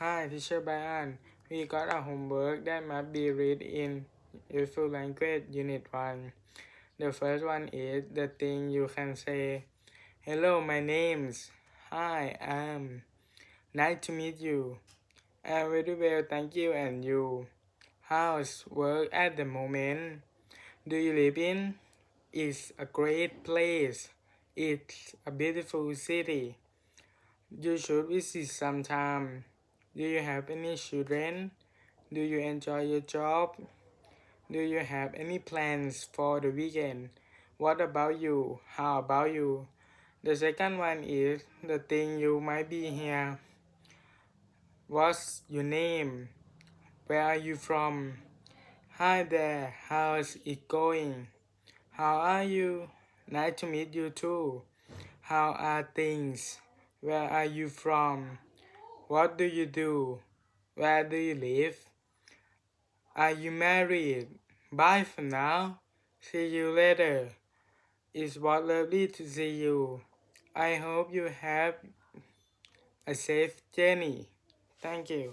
Hi, Teacher Brian. We got a homework that must be read in Useful Language Unit 1. The first one is the thing you can say. Hello, my name's. Hi, I'm. Nice to meet you. I'm very well, thank you, and you. How's work at the moment? Do you live in? It's a great place. It's a beautiful city. You should visit sometime. Do you have any children? Do you enjoy your job? Do you have any plans for the weekend? What about you? How about you? The second one is the thing you might be here. What's your name? Where are you from? Hi there, how's it going? How are you? Nice to meet you too. How are things? Where are you from? What do you do? Where do you live? Are you married? Bye for now. See you later. It was lovely to see you. I hope you have a safe journey. Thank you.